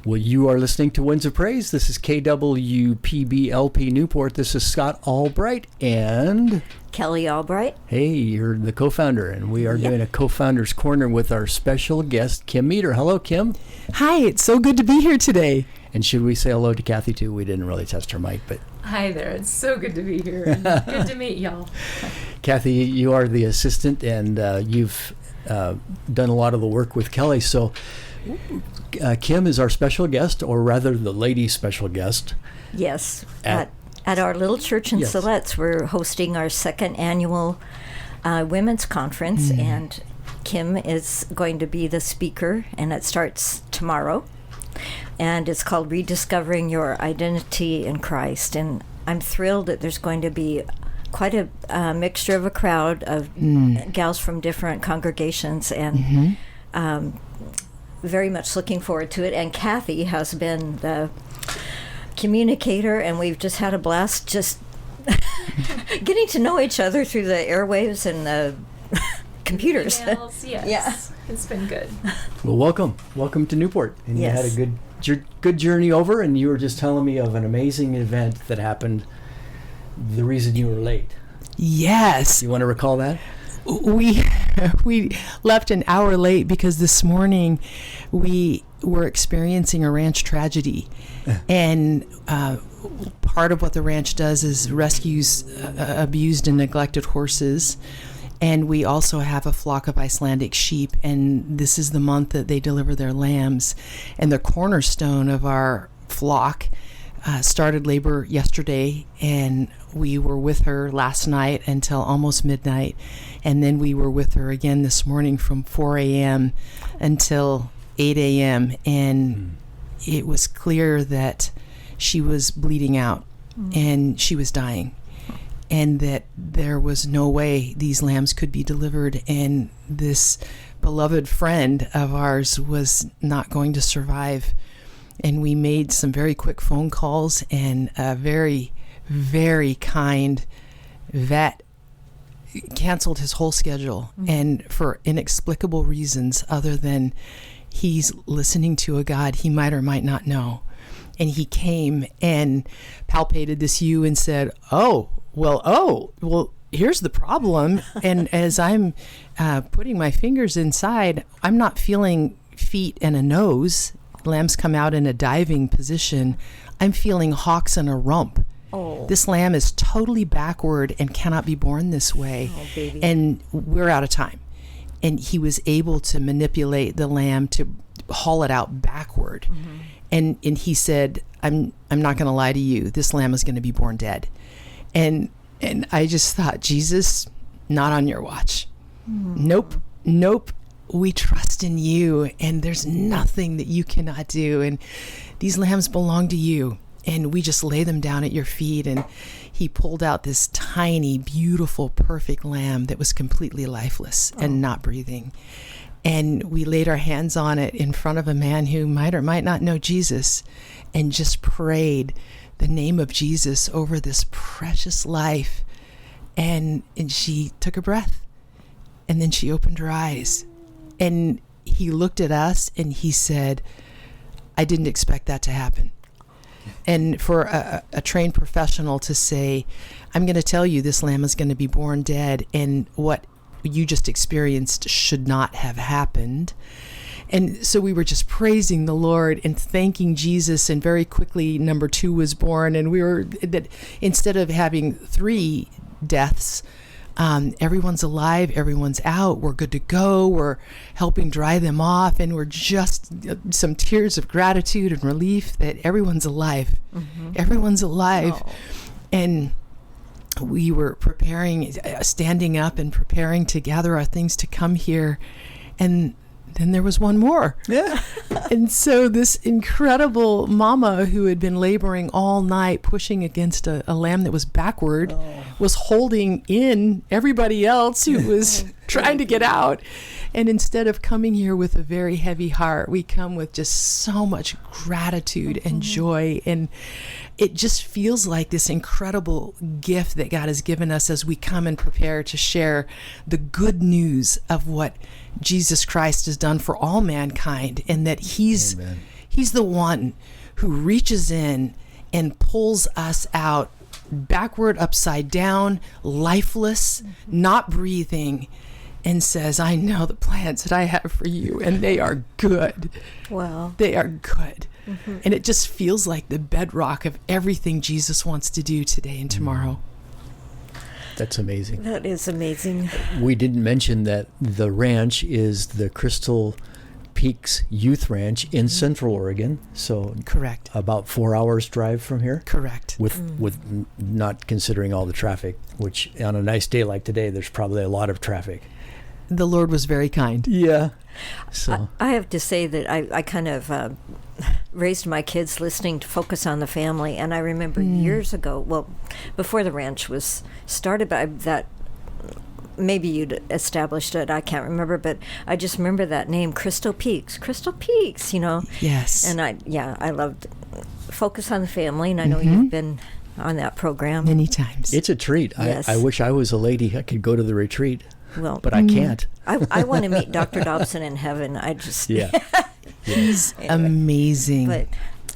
Well, you are listening to Winds of Praise. This is KWPBLP Newport. This is Scott Albright and Kelli Albright. Hey, you're the co-founder, and we are doing a Co-Founders Corner with our special guest, Kim Meeder. Hello, Kim. Hi, it's so good to be here today. And should we say hello to Cathy, too? We didn't really test her mic, but... Hi there. It's so good to be here. And good to meet y'all. Cathy, you are the assistant, and you've done a lot of the work with Kelli. So Kim is our special guest, or rather the lady special guest. Yes. At our little church in Yes. Siletz, we're hosting our second annual women's conference, and Kim is going to be the speaker, and it starts tomorrow. And it's called Rediscovering Your Identity in Christ. And I'm thrilled that there's going to be quite a mixture of a crowd of gals from different congregations, and very much looking forward to it. And Cathy has been the communicator, and we've just had a blast just getting to know each other through the airwaves and the computers. Emails, yes. Yeah. It's been good. Well, welcome to Newport. And Yes. you had a good journey over, and you were just telling me of an amazing event that happened, the reason you were late. Yes. You want to recall that? We left an hour late because this morning we were experiencing a ranch tragedy. And part of what the ranch does is rescues abused and neglected horses. And we also have a flock of Icelandic sheep, and this is the month that they deliver their lambs. And the cornerstone of our flock started labor yesterday, and we were with her last night until almost midnight. And then we were with her again this morning from 4 a.m. until 8 a.m. And it was clear that she was bleeding out and she was dying, and that there was no way these lambs could be delivered, and this beloved friend of ours was not going to survive. And we made some very quick phone calls, and a very, very kind vet canceled his whole schedule, and for inexplicable reasons other than he's listening to a God he might or might not know. And he came and palpated this ewe and said, oh, well, here's the problem. And as I'm putting my fingers inside, I'm not feeling feet and a nose. Lambs come out in a diving position. I'm feeling hocks and a rump. Oh. This lamb is totally backward and cannot be born this way. Oh, baby. And we're out of time. And he was able to manipulate the lamb to haul it out backward. And he said, I'm not going to lie to you. This lamb is going to be born dead. And I just thought, Jesus, not on your watch. Nope. We trust in you, and there's nothing that you cannot do. And these lambs belong to you, and we just lay them down at your feet. And he pulled out this tiny, beautiful, perfect lamb that was completely lifeless and not breathing. And we laid our hands on it in front of a man who might or might not know Jesus, and just prayed the name of Jesus over this precious life. And she took a breath, and then she opened her eyes, and he looked at us and he said, I didn't expect that to happen. And for a trained professional to say, I'm going to tell you this lamb is going to be born dead, and what you just experienced should not have happened. And so we were just praising the Lord and thanking Jesus, and very quickly number 2 was born, and we were, instead of having 3 deaths, everyone's alive, everyone's out, we're good to go, we're helping dry them off, and we're just some tears of gratitude and relief that everyone's alive. Everyone's alive. And we were preparing, standing up and preparing to gather our things to come here, and then there was one more. Yeah. And so this incredible mama who had been laboring all night, pushing against a lamb that was backward, was holding in everybody else who was trying to get out. And instead of coming here with a very heavy heart, we come with just so much gratitude and joy. And it just feels like this incredible gift that God has given us as we come and prepare to share the good news of what Jesus Christ has done for all mankind, and that He's He's the one who reaches in and pulls us out backward, upside down, lifeless, not breathing, and says, I know the plans that I have for you, and they are good. Wow. They are good. And it just feels like the bedrock of everything Jesus wants to do today and tomorrow. That's amazing. That is amazing. We didn't mention that the ranch is the Crystal Peaks Youth Ranch in Central Oregon. So Correct. about 4 hours drive from here. Correct. With not considering all the traffic, which on a nice day like today, there's probably a lot of traffic. The Lord was very kind. Yeah. So I have to say that I kind of raised my kids listening to Focus on the Family, and I remember years ago, well, before the ranch was started, but that maybe you'd established it, I can't remember, but I just remember that name, Crystal Peaks, you know. Yes. And I loved Focus on the Family, and I know you've been on that program many times. it's a treat. Yes. I wish I was a lady. I could go to the retreat, Well, but I can't. I want to meet Dr. Dobson in heaven. I just Yeah. He's amazing. But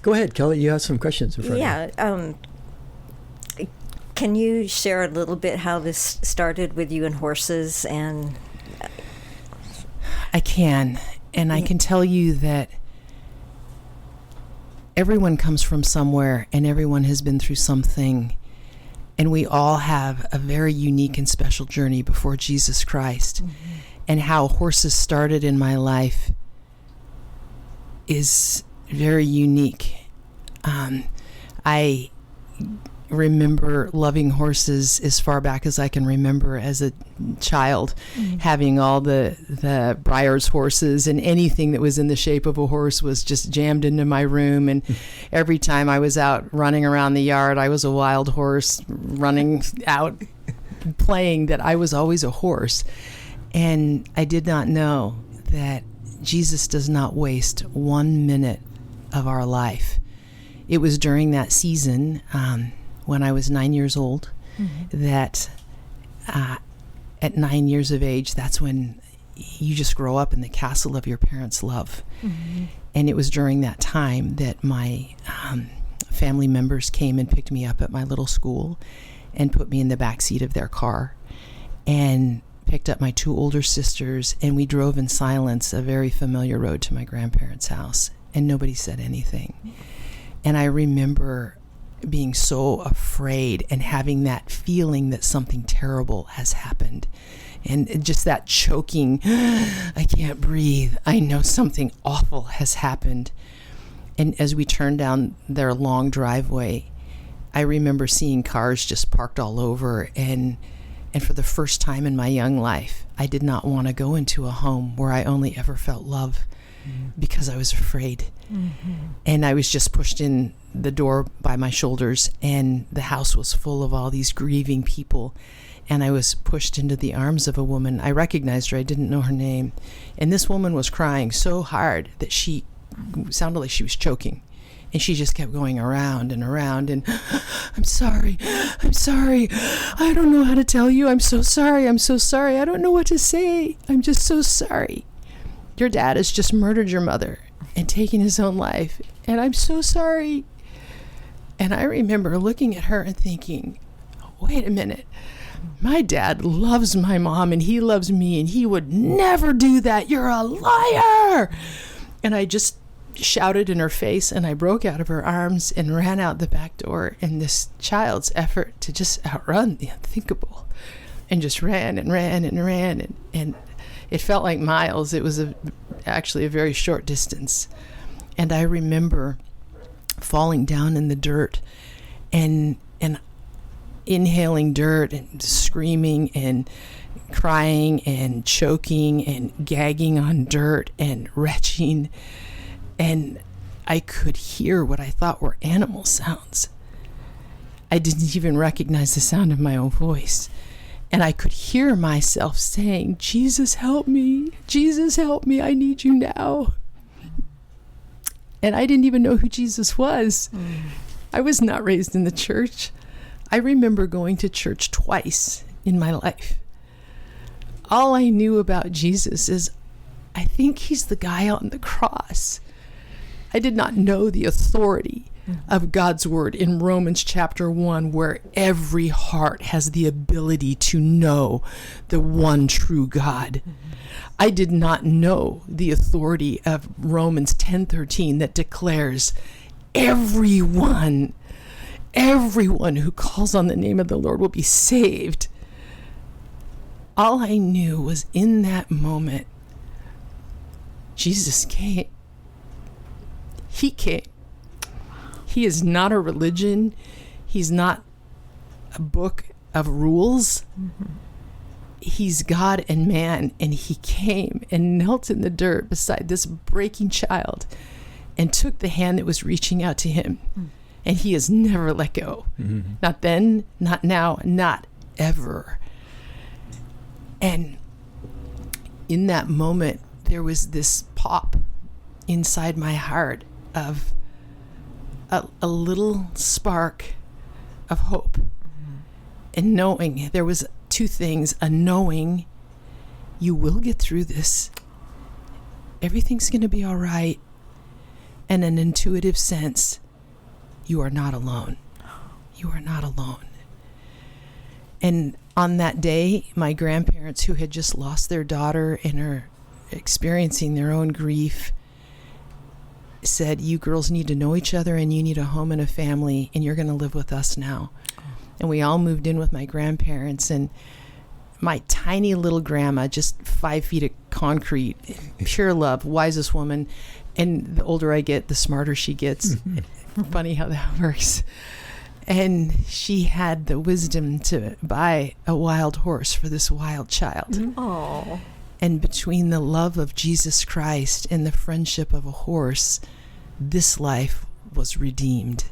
Go ahead, Kelly. You have some questions in front of you. yeah, can you share a little bit how this started with you and horses? And I can. And I can tell you that everyone comes from somewhere, and everyone has been through something. And we all have a very unique and special journey before Jesus Christ. And how horses started in my life is very unique. I remember loving horses as far back as I can remember as a child, having all the Breyer's horses, and anything that was in the shape of a horse was just jammed into my room. And every time I was out running around the yard, I was a wild horse running out playing that I was always a horse. And I did not know that Jesus does not waste 1 minute of our life. It was during that season, when I was 9 years old, that at 9 years of age, that's when you just grow up in the castle of your parents' love. And it was during that time that my family members came and picked me up at my little school and put me in the back seat of their car and picked up my 2 older sisters, and we drove in silence a very familiar road to my grandparents' house, and nobody said anything. And I remember being so afraid and having that feeling that something terrible has happened. And just that choking, I can't breathe. I know something awful has happened. And as we turned down their long driveway, I remember seeing cars just parked all over. And for the first time in my young life, I did not want to go into a home where I only ever felt love, because I was afraid. And I was just pushed in the door by my shoulders, and the house was full of all these grieving people. And I was pushed into the arms of a woman. I recognized her. I didn't know her name. And this woman was crying so hard that she sounded like she was choking. And she just kept going around and around. And I'm sorry. I don't know how to tell you. I'm so sorry. I don't know what to say. I'm just so sorry. Your dad has just murdered your mother and taken his own life. And I'm so sorry. And I remember looking at her and thinking, wait a minute. My dad loves my mom, and he loves me, and he would never do that. You're a liar. And I just shouted in her face, and I broke out of her arms and ran out the back door in this child's effort to just outrun the unthinkable, and just ran and ran and ran. And it felt like miles. It was actually a very short distance. And I remember falling down in the dirt and inhaling dirt and screaming and crying and choking and gagging on dirt and retching. And I could hear what I thought were animal sounds. I didn't even recognize the sound of my own voice. And I could hear myself saying, Jesus, help me. Jesus, help me. I need you now. And I didn't even know who Jesus was. I was not raised in the church. I remember going to church twice in my life. All I knew about Jesus is, I think he's the guy on the cross. I did not know the authority of God's word in Romans chapter 1, where every heart has the ability to know the one true God. I did not know the authority of Romans 10:13 that declares everyone who calls on the name of the Lord will be saved. All I knew was in that moment, Jesus came. He came. He is not a religion. He's not a book of rules. He's God and man, and he came and knelt in the dirt beside this breaking child and took the hand that was reaching out to him. And he has never let go. Not then, not now, not ever. And in that moment, there was this pop inside my heart of a little spark of hope. And knowing, there was two things: a knowing you will get through this, everything's going to be all right, and an intuitive sense you are not alone. You are not alone. And on that day, my grandparents, who had just lost their daughter and are experiencing their own grief, said, "You girls need to know each other, and you need a home and a family, and you're going to live with us now." And we all moved in with my grandparents, and my tiny little grandma, just 5 feet of concrete, pure love, wisest woman. And the older I get, the smarter she gets. Funny how that works. And she had the wisdom to buy a wild horse for this wild child. Oh. And between the love of Jesus Christ and the friendship of a horse, this life was redeemed.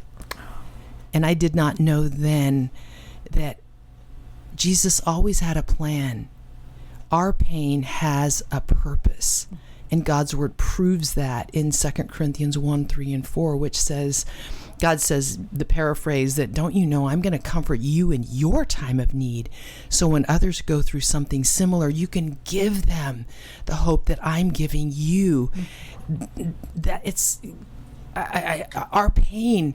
And I did not know then that Jesus always had a plan. Our pain has a purpose. And God's word proves that in 2 Corinthians 1, 3, and 4, which says, God says, the paraphrase, that don't you know I'm going to comfort you in your time of need. So when others go through something similar, you can give them the hope that I'm giving you. That it's our pain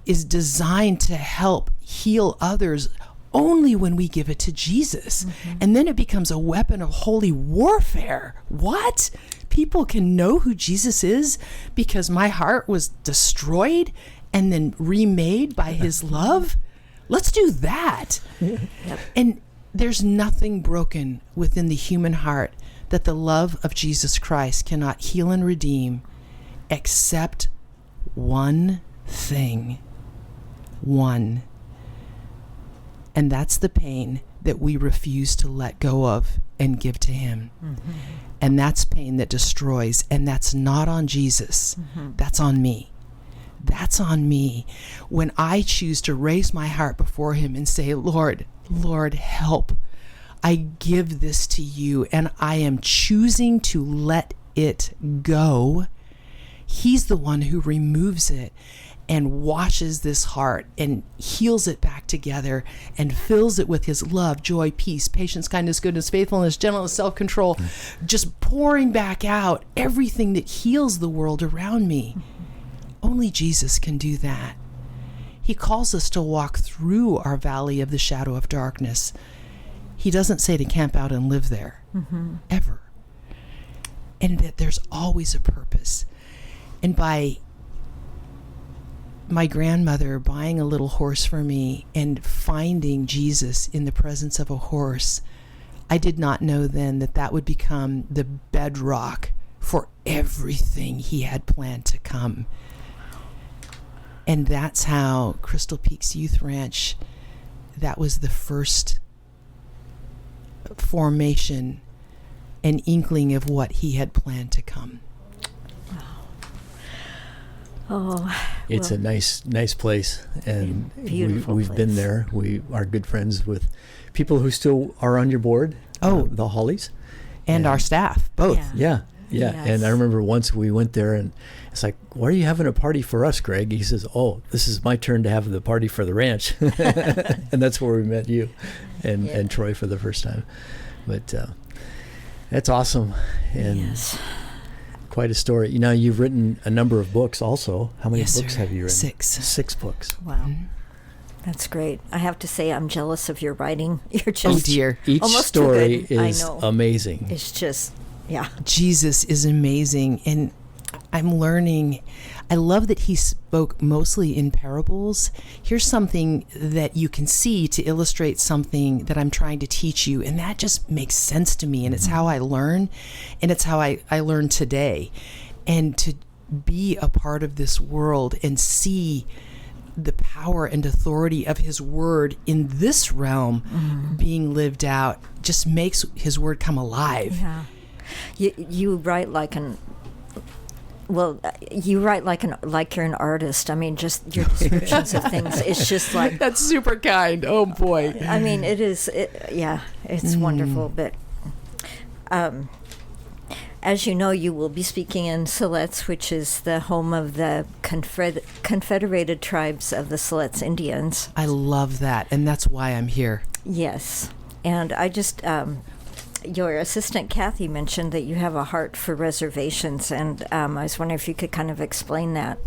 is designed to help heal others only when we give it to Jesus. And then it becomes a weapon of holy warfare. What? People can know who Jesus is because my heart was destroyed and then remade by his love? Let's do that. And there's nothing broken within the human heart that the love of Jesus Christ cannot heal and redeem, except one thing. One. And that's the pain that we refuse to let go of and give to him. And that's pain that destroys, and that's not on Jesus. That's on me. That's on me. When I choose to raise my heart before him and say, Lord, help. I give this to you, and I am choosing to let it go. He's the one who removes it and washes this heart and heals it back together and fills it with his love, joy, peace, patience, kindness, goodness, faithfulness, gentleness, self-control, just pouring back out everything that heals the world around me. Only Jesus can do that. He calls us to walk through our valley of the shadow of darkness. He doesn't say to camp out and live there, ever. And that there's always a purpose. And by my grandmother buying a little horse for me and finding Jesus in the presence of a horse, I did not know then that that would become the bedrock for everything he had planned to come. And that's how Crystal Peaks Youth Ranch, that was the first formation and inkling of what he had planned to come. Oh, it's a nice place, and we've been there. We are good friends with people who still are on your board. The Hollies, and our staff, both. Yeah. Yes. And I remember once we went there, and it's like, "Why are you having a party for us, Greg?" He says, "Oh, this is my turn to have the party for the ranch," and that's where we met you and Troy for the first time. But that's awesome, and. Yes. quite a story. You know, you've written a number of books also. How many Yes, books sir. have you written? 6. 6 books. Wow. That's great. I have to say, I'm jealous of your writing. You're just Oh dear. Each almost too story good. I is know. amazing. It's just, yeah. Jesus is amazing, and I'm learning. I love that he spoke mostly in parables. Here's something that you can see to illustrate something that I'm trying to teach you, and that just makes sense to me, and it's how I learn, and it's how I learn today. And to be a part of this world and see the power and authority of his word in this realm being lived out just makes his word come alive. Yeah. You write like an. Well, you write like you're an artist. I mean, just your descriptions of things. It's just like, That's super kind. Oh boy. I mean, it is. It's wonderful. But as you know, you will be speaking in Siletz, which is the home of the Confederated Tribes of the Siletz Indians. I love that, and that's why I'm here. Yes, and I just. Your assistant Cathy mentioned that you have a heart for reservations, and I was wondering if you could kind of explain that.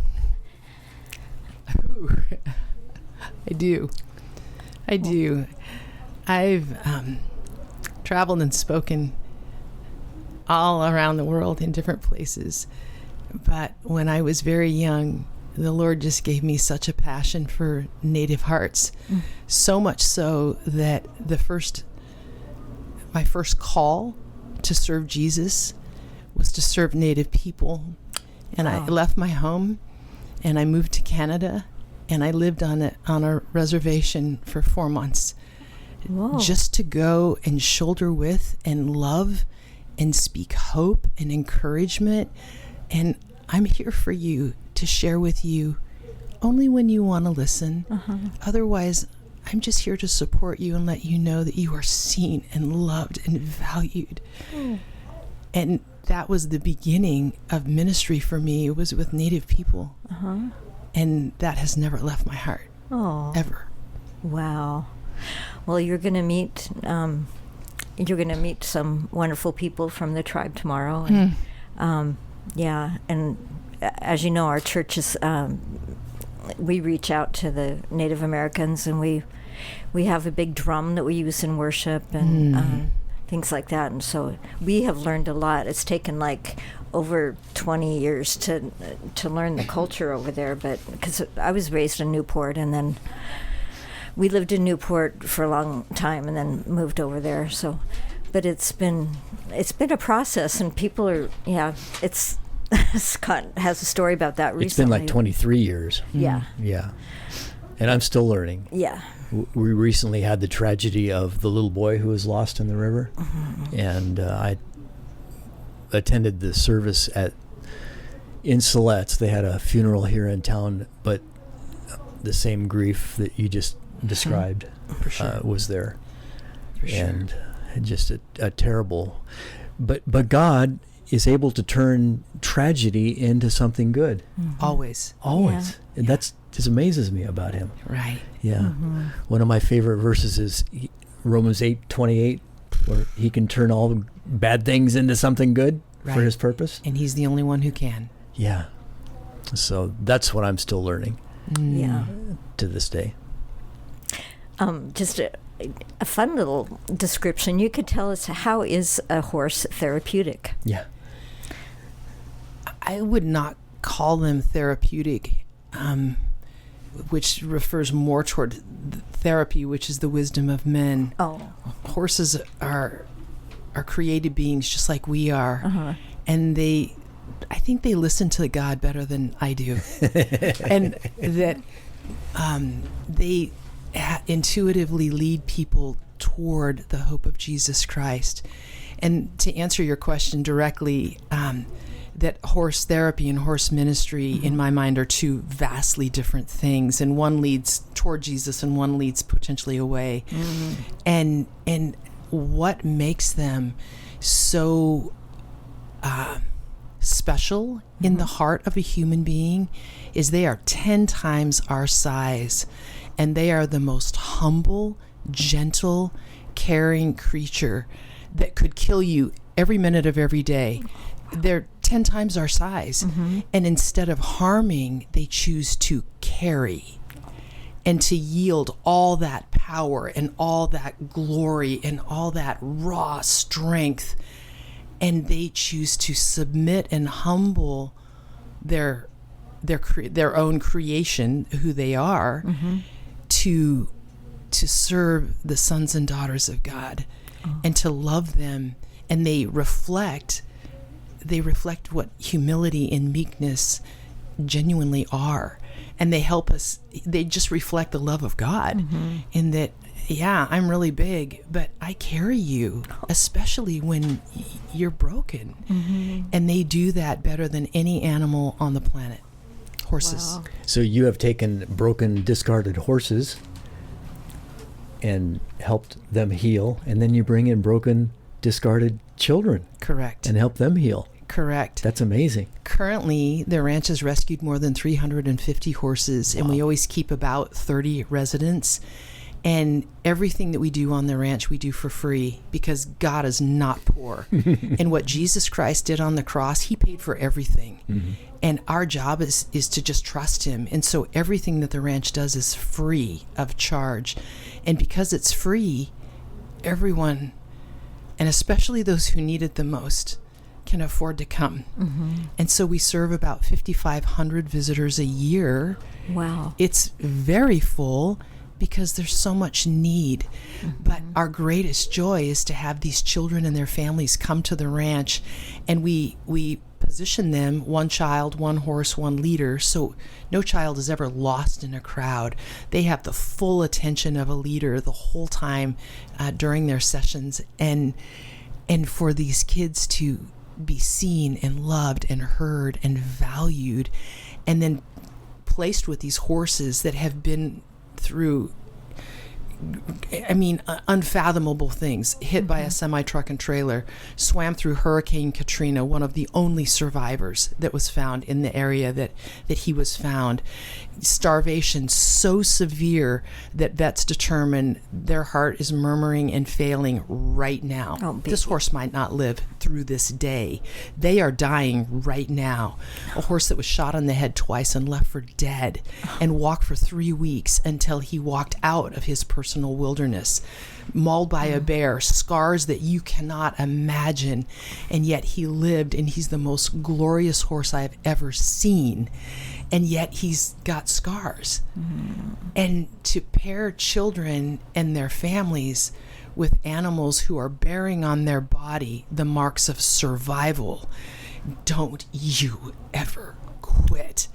I do. I've traveled and spoken all around the world in different places, but when I was very young, the Lord just gave me such a passion for Native hearts, so much so that my first call to serve Jesus was to serve Native people. And I left my home and I moved to Canada, and I lived on a reservation for 4 months. Whoa. Just to go and shoulder with and love and speak hope and encouragement. And I'm here for you to share with you only when you want to listen. Otherwise, I'm just here to support you and let you know that you are seen and loved and valued. And that was the beginning of ministry for me. It was with Native people. And that has never left my heart. Oh. Ever. Wow. Well, you're going to meet some wonderful people from the tribe tomorrow. And, and as you know, our church is, we reach out to the Native Americans, and we have a big drum that we use in worship and things like that. And so we have learned a lot. It's taken like over 20 years to learn the culture over there, but because I was raised in Newport, and then we lived in Newport for a long time and then moved over there. So, but it's been a process, and people are, Scott has a story about that recently. It's been like 23 years. Yeah. Yeah. And I'm still learning. Yeah. We recently had the tragedy of the little boy who was lost in the river. And I attended the service in Siletz. They had a funeral here in town, but the same grief that you just described For sure. was there. For sure. And just a terrible... But God is able to turn tragedy into something good. Always. Always. Yeah. And that's just amazes me about him. Right. Yeah. One of my favorite verses is Romans 8:28, where he can turn all bad things into something good for Right. his purpose. And he's the only one who can. Yeah. So that's what I'm still learning Yeah. to this day. Just a fun little description. You could tell us, how is a horse therapeutic? Yeah. I would not call them therapeutic, which refers more toward therapy, which is the wisdom of men. Oh. Horses are created beings just like we are, and I think they listen to God better than I do, and that they intuitively lead people toward the hope of Jesus Christ. And to answer your question directly, that horse therapy and horse ministry, in my mind, are two vastly different things, and one leads toward Jesus and one leads potentially away. And what makes them so special in the heart of a human being is they are 10 times our size, and they are the most humble, gentle, caring creature that could kill you every minute of every day. They're 10 times our size. And instead of harming, they choose to carry and to yield all that power and all that glory and all that raw strength. And they choose to submit and humble their own creation, who they are, to serve the sons and daughters of God, and to love them. And they reflect what humility and meekness genuinely are. And they help us, they just reflect the love of God in that, yeah, I'm really big, but I carry you, especially when you're broken. And they do that better than any animal on the planet. Horses. Wow. So you have taken broken, discarded horses and helped them heal, and then you bring in broken, discarded children. Correct. And help them heal. Correct. That's amazing. Currently, the ranch has rescued more than 350 horses, and we always keep about 30 residents. And everything that we do on the ranch, we do for free, because God is not poor. And what Jesus Christ did on the cross, he paid for everything. And our job is to just trust him. And so everything that the ranch does is free of charge. And because it's free, everyone, and especially those who need it the most, can afford to come. And so we serve about 5,500 visitors a year. Wow. It's very full, because there's so much need. But our greatest joy is to have these children and their families come to the ranch, and we position them, one child, one horse, one leader, so no child is ever lost in a crowd. They have the full attention of a leader the whole time during their sessions, and for these kids to be seen and loved and heard and valued, and then placed with these horses that have been through, unfathomable things, hit by a semi-truck and trailer, swam through Hurricane Katrina, one of the only survivors that was found in the area that he was found. Starvation so severe that vets determine their heart is murmuring and failing right now. Oh, this horse might not live through this day. They are dying right now. A horse that was shot on the head twice and left for dead, and walked for 3 weeks until he walked out of his personal wilderness, mauled by a bear, scars that you cannot imagine, and yet he lived, and he's the most glorious horse I've ever seen, and yet he's got scars. And to pair children and their families with animals who are bearing on their body the marks of survival, don't you ever quit.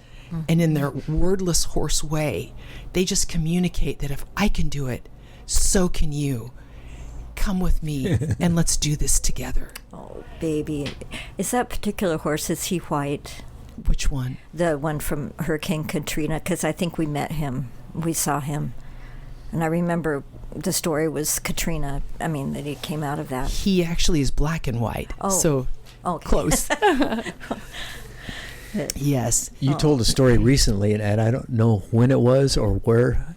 And in their wordless horse way, they just communicate that if I can do it, so can you. Come with me and let's do this together. Oh, baby. Is that particular horse, is he white? Which one? The one from Hurricane Katrina, because I think we met him. We saw him. And I remember the story was Katrina, that he came out of that. He actually is black and white. Oh. So Okay. close. Yes. You told a story recently, and I don't know when it was or where.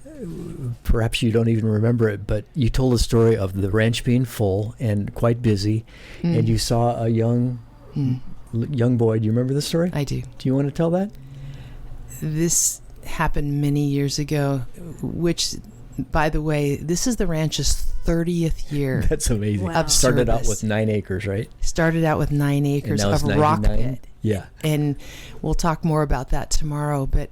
Perhaps you don't even remember it, but you told a story of the ranch being full and quite busy, and you saw a young boy. Do you remember the story? I do. Do you want to tell that? This happened many years ago, which, by the way, this is the ranch's 30th year. That's amazing. Wow. Started out service. with 9 acres, right? Started out with 9 acres And now of it's rock 99? pit. Yeah. And we'll talk more about that tomorrow, but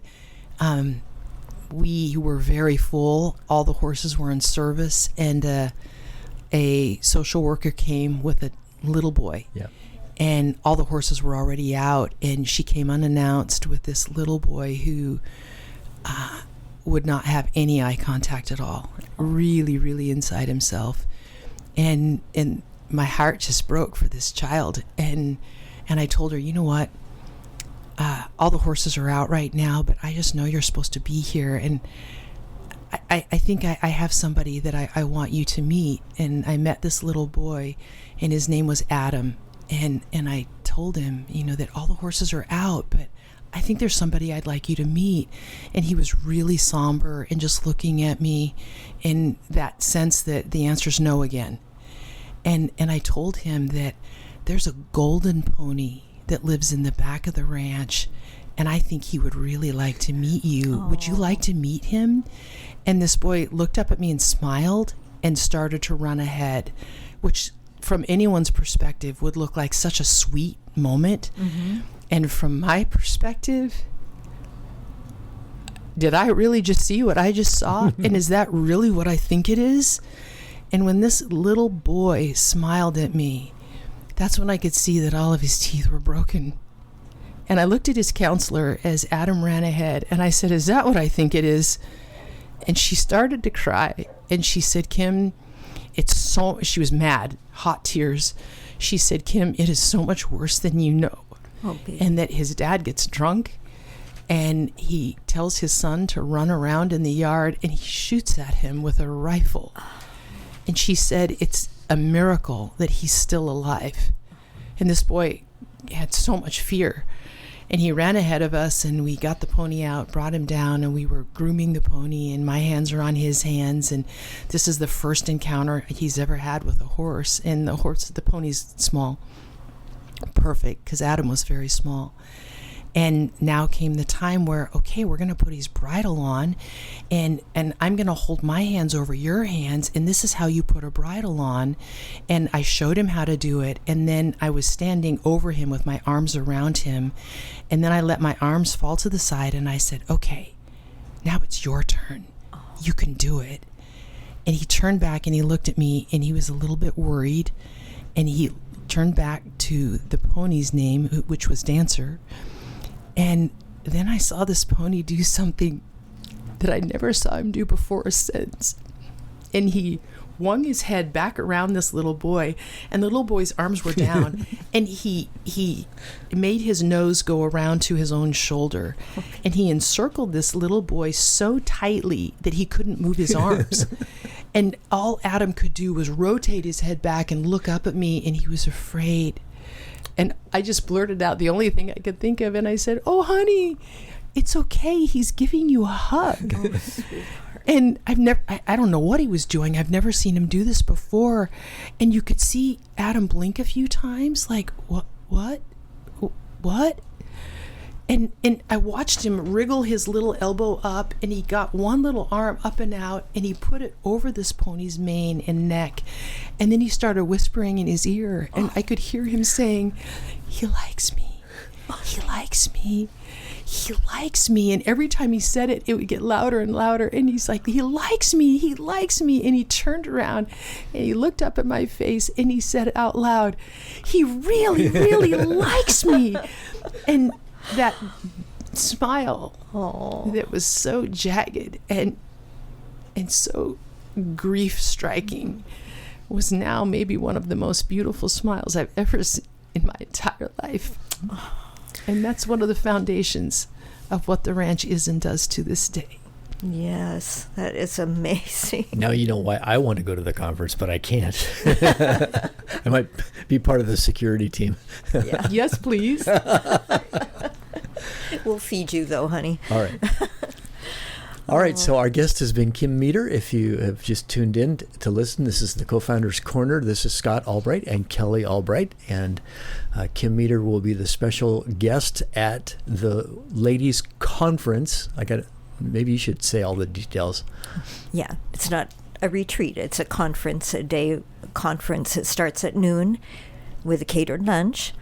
we were very full. All the horses were in service, and a social worker came with a little boy. Yeah. And all the horses were already out, and she came unannounced with this little boy who would not have any eye contact at all, really, really inside himself. And my heart just broke for this child. And I told her, you know what? All the horses are out right now, but I just know you're supposed to be here. And I think I have somebody that I want you to meet. And I met this little boy, and his name was Adam. And I told him, that all the horses are out, but I think there's somebody I'd like you to meet. And he was really somber and just looking at me in that sense that the answer's no again. And I told him that there's a golden pony that lives in the back of the ranch, and I think he would really like to meet you. Oh. Would you like to meet him?" And this boy looked up at me and smiled and started to run ahead, which from anyone's perspective would look like such a sweet moment. Mm-hmm. And from my perspective, did I really just see what I just saw? And is that really what I think it is? And when this little boy smiled at me, that's when I could see that all of his teeth were broken. And I looked at his counselor as Adam ran ahead, and I said, "Is that what I think it is?" And she started to cry, and she said, "Kim, she was mad, hot tears. She said, "Kim, it is so much worse than you know." Oh, baby. And that his dad gets drunk, and he tells his son to run around in the yard, and he shoots at him with a rifle. And she said it's a miracle that he's still alive. And this boy had so much fear. And he ran ahead of us, and we got the pony out, brought him down, and we were grooming the pony, and my hands are on his hands. And this is the first encounter he's ever had with a horse. And the pony's small. Perfect, because Adam was very small. And now came the time where, okay, we're going to put his bridle on, and I'm going to hold my hands over your hands, and this is how you put a bridle on. And I showed him how to do it, and then I was standing over him with my arms around him, and then I let my arms fall to the side, and I said, "Okay, now it's your turn. You can do it." And he turned back, and he looked at me, and he was a little bit worried, and he turned back to the pony's name, which was Dancer. And then I saw this pony do something that I never saw him do before or since. And he swung his head back around this little boy, and the little boy's arms were down, and he made his nose go around to his own shoulder, and he encircled this little boy so tightly that he couldn't move his arms. And all Adam could do was rotate his head back and look up at me, and he was afraid. And I just blurted out the only thing I could think of, and I said, "Oh, honey, it's okay. He's giving you a hug." Oh, sweetheart. And I don't know what he was doing. I've never seen him do this before. And you could see Adam blink a few times, like, what? And I watched him wriggle his little elbow up, and he got one little arm up and out, and he put it over this pony's mane and neck. And then he started whispering in his ear, and I could hear him saying, "He likes me. He likes me. He likes me." And every time he said it, it would get louder and louder. And he's like, "He likes me. He likes me." And he turned around, and he looked up at my face, and he said out loud, "He really, really likes me." And that smile that was so jagged and so grief striking was now maybe one of the most beautiful smiles I've ever seen in my entire life. And that's one of the foundations of what the ranch is and does to this day. Yes, that is amazing. Now you know why I want to go to the conference, but I can't. I might be part of the security team. Yeah. Yes, please. We'll feed you, though, honey. All right. All right, so our guest has been Kim Meeder. If you have just tuned in to listen, this is the Co-Founders Corner. This is Scott Albright and Kelli Albright, and Kim Meeder will be the special guest at the ladies' conference. Maybe you should say all the details. Yeah, it's not a retreat. It's a conference, a day conference. It starts at noon with a catered lunch,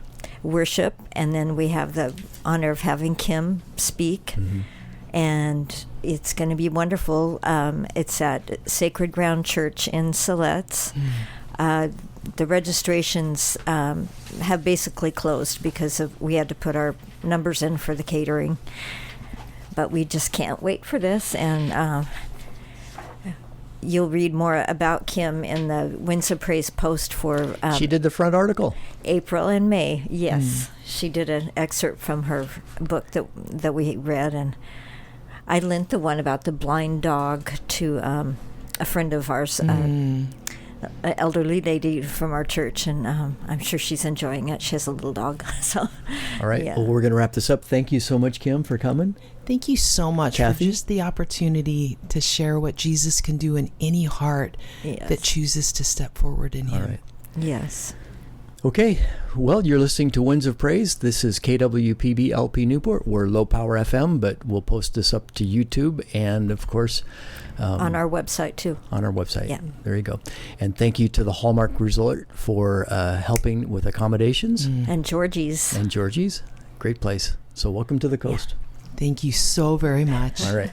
worship, and then we have the honor of having Kim speak. Mm-hmm. And it's going to be wonderful. It's at Sacred Ground Church in Siletz. The registrations have basically closed because we had to put our numbers in for the catering. But we just can't wait for this. And you'll read more about Kim in the Winds of Praise post for... she did the front article. April and May, yes. She did an excerpt from her book that we read, and I lent the one about the blind dog to a friend of ours, an elderly lady from our church, and I'm sure she's enjoying it. She has a little dog. So, all right. Yeah. Well, we're going to wrap this up. Thank you so much, Kim, for coming. Thank you so much, Cathy, for just the opportunity to share what Jesus can do in any heart that chooses to step forward in Him. All right. Yes. Okay, well, you're listening to Winds of Praise. This is KWPB LP Newport. We're low power FM, but we'll post this up to YouTube and, of course, on our website, too. On our website. Yeah. There you go. And thank you to the Hallmark Resort for helping with accommodations. And Georgie's. And Georgie's. Great place. So welcome to the coast. Thank you so very much. All right.